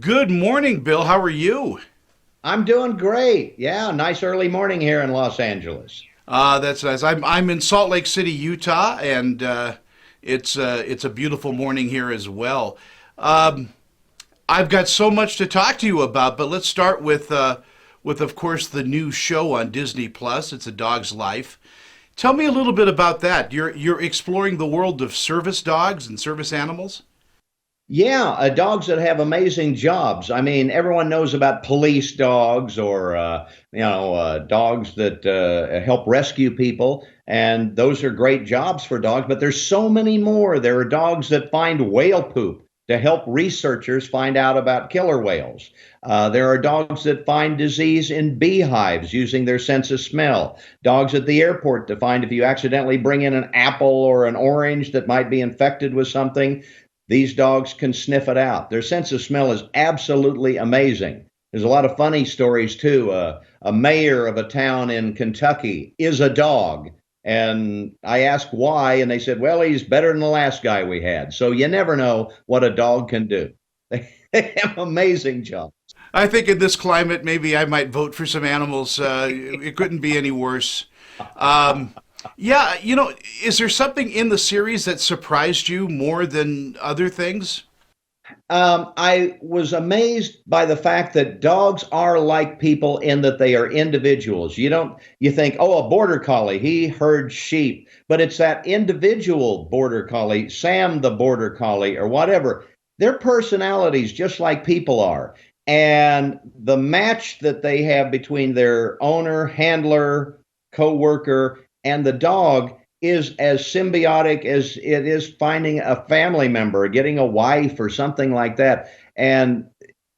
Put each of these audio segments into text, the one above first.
Good morning, Bill. How are you? I'm doing great. Yeah, nice early morning here in Los Angeles. That's nice. I'm in Salt Lake City, Utah, and it's a beautiful morning here as well. Um, I've got so much to talk to you about, but let's start with of course the new show on Disney Plus. It's A Dog's Life. Tell me a little bit about that. You're exploring the world of service dogs and service animals. Yeah, dogs that have amazing jobs. I mean, everyone knows about police dogs or dogs that help rescue people, and those are great jobs for dogs. But there's so many more. There are dogs that find whale poop to help researchers find out about killer whales. There are dogs that find disease in beehives using their sense of smell. Dogs at the airport to find if you accidentally bring in an apple or an orange that might be infected with something. These dogs can sniff it out. Their sense of smell is absolutely amazing. There's a lot of funny stories too. A mayor of a town in Kentucky is a dog. And I asked why, and they said, well, he's better than the last guy we had. So you never know what a dog can do. They have amazing jobs. I think in this climate, maybe I might vote for some animals. It couldn't be any worse. Um, yeah, is there something in the series that surprised you more than other things? I was amazed by the fact that dogs are like people in that they are individuals. You think, oh, a border collie, he herds sheep, but it's that individual border collie, Sam the border collie, or whatever. Their personalities just like people are. And the match that they have between their owner, handler, co-worker, and the dog is as symbiotic as it is finding a family member, getting a wife or something like that. And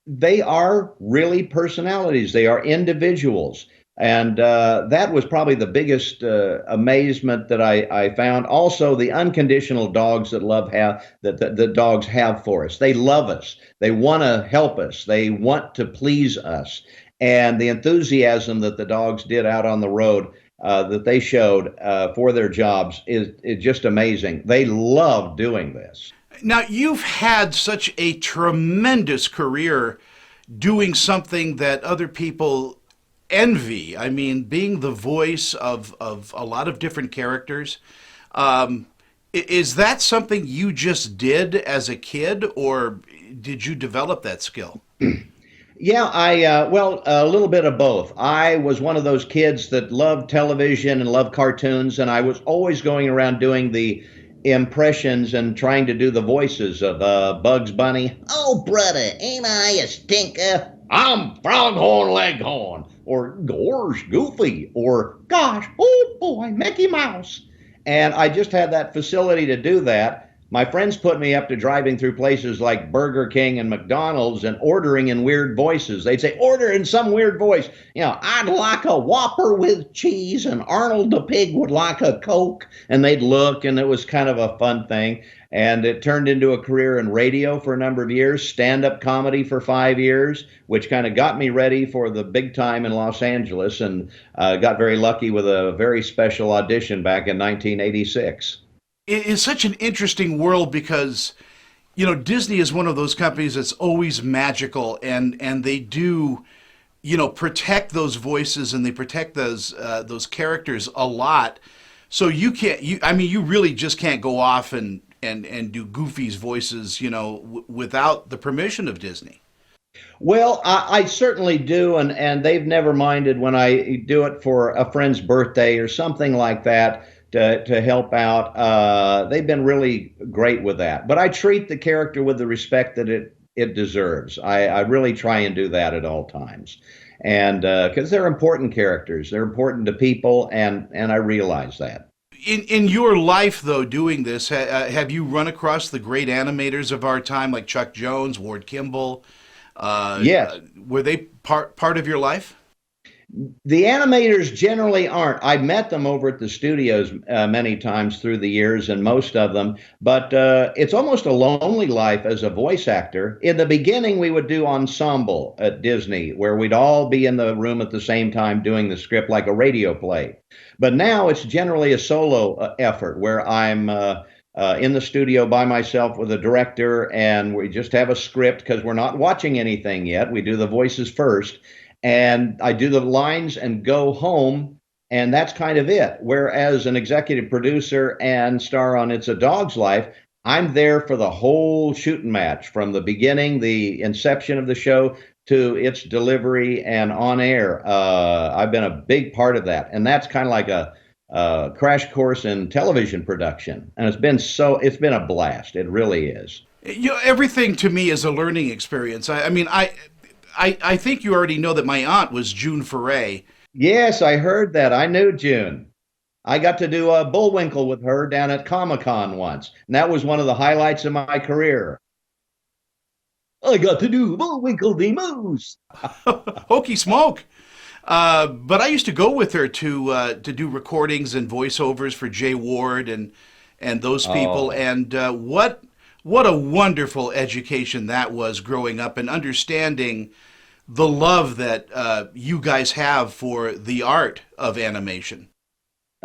they are really personalities. They are individuals. And that was probably the biggest amazement that I found. Also, the unconditional dogs that love have that dogs have for us. They love us. They want to help us. They want to please us. And the enthusiasm that the dogs did out on the road that they showed for their jobs is just amazing. They love doing this. Now, you've had such a tremendous career doing something that other people envy. I mean, being the voice of a lot of different characters. Um, is that something you just did as a kid, or did you develop that skill? Yeah, well, a little bit of both. I was one of those kids that loved television and loved cartoons, and I was always going around doing the impressions and trying to do the voices of Bugs Bunny. Oh, brother, ain't I a stinker? I'm Froghorn Leghorn, or Gorge Goofy, or Gosh, oh boy, Mickey Mouse. And I just had that facility to do that. My friends put me up to driving through places like Burger King and McDonald's and ordering in weird voices. They'd say, order in some weird voice. I'd like a Whopper with cheese, and Arnold the pig would like a Coke. And they'd look, and it was kind of a fun thing. And it turned into a career in radio for a number of years, stand-up comedy for 5 years, which kind of got me ready for the big time in Los Angeles, and got very lucky with a very special audition back in 1986. It is such an interesting world because Disney is one of those companies that's always magical, and they do protect those voices, and they protect those characters a lot. So you really just can't go off and do Goofy's voices without the permission of Disney. Well, I certainly do, and they've never minded when I do it for a friend's birthday or something like that to help out. They've been really great with that. But I treat the character with the respect that it deserves. I really try and do that at all times. And because they're important characters, they're important to people, and I realize that. In your life, though, doing this, have you run across the great animators of our time, like Chuck Jones, Ward Kimball? Yes. Were they part of your life? The animators generally aren't. I've met them over at the studios many times through the years, and most of them, but it's almost a lonely life as a voice actor. In the beginning, we would do ensemble at Disney, where we'd all be in the room at the same time doing the script like a radio play. But now it's generally a solo effort where I'm in the studio by myself with a director, and we just have a script because we're not watching anything yet. We do the voices first, and I do the lines and go home, and that's kind of it. Whereas an executive producer and star on It's a Dog's Life, I'm there for the whole shooting match from the beginning, the inception of the show, to its delivery and on air. I've been a big part of that, and that's kind of like a crash course in television production, and it's been a blast. It really is. You know, everything to me is a learning experience. I mean, I think you already know that my aunt was June Foray. Yes, I heard that. I knew June. I got to do a Bullwinkle with her down at Comic-Con once, and that was one of the highlights of my career. I got to do Bullwinkle the Moose. Hokey smoke. But I used to go with her to do recordings and voiceovers for Jay Ward and those people. Oh, And what a wonderful education that was growing up and understanding the love that you guys have for the art of animation.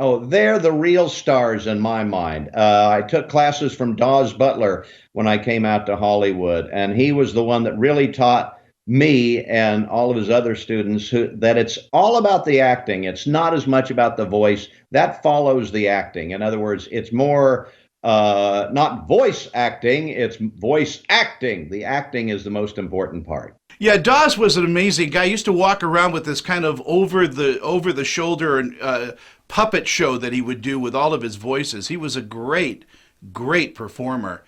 oh, they're the real stars in my mind. I took classes from Dawes Butler when I came out to Hollywood, and he was the one that really taught me and all of his other students that it's all about the acting. It's not as much about the voice. That follows the acting. In other words, it's more not voice acting, it's voice acting. The acting is the most important part. Yeah, Dawes was an amazing guy. He used to walk around with this kind of over the shoulder puppet show that he would do with all of his voices. He was a great performer.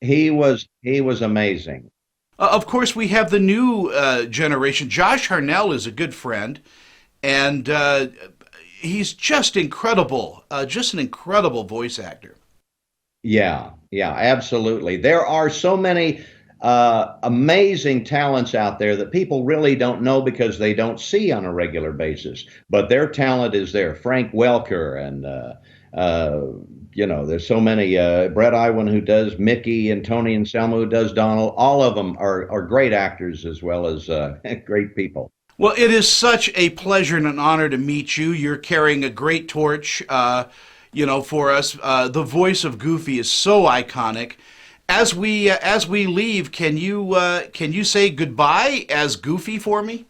He was amazing. Of course, we have the new generation. Josh Harnell is a good friend, and he's just incredible. Just an incredible voice actor. Yeah, yeah, absolutely. There are so many amazing talents out there that people really don't know because they don't see on a regular basis. But their talent is there. Frank Welker and there's so many. Brett Iwan who does Mickey and Tony and Selma who does Donald. All of them are great actors as well as great people. Well, it is such a pleasure and an honor to meet you. You're carrying a great torch, for us. The voice of Goofy is so iconic. As we leave, can you say goodbye as Goofy for me?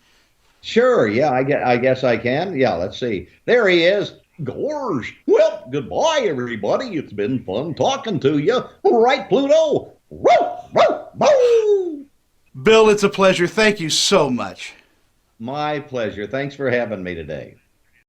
Sure, yeah, I guess I can. Yeah, let's see. There he is. Gorge. Well, goodbye, everybody. It's been fun talking to you. Right, Pluto? Woo, woo, woo. Bill, it's a pleasure. Thank you so much. My pleasure. Thanks for having me today.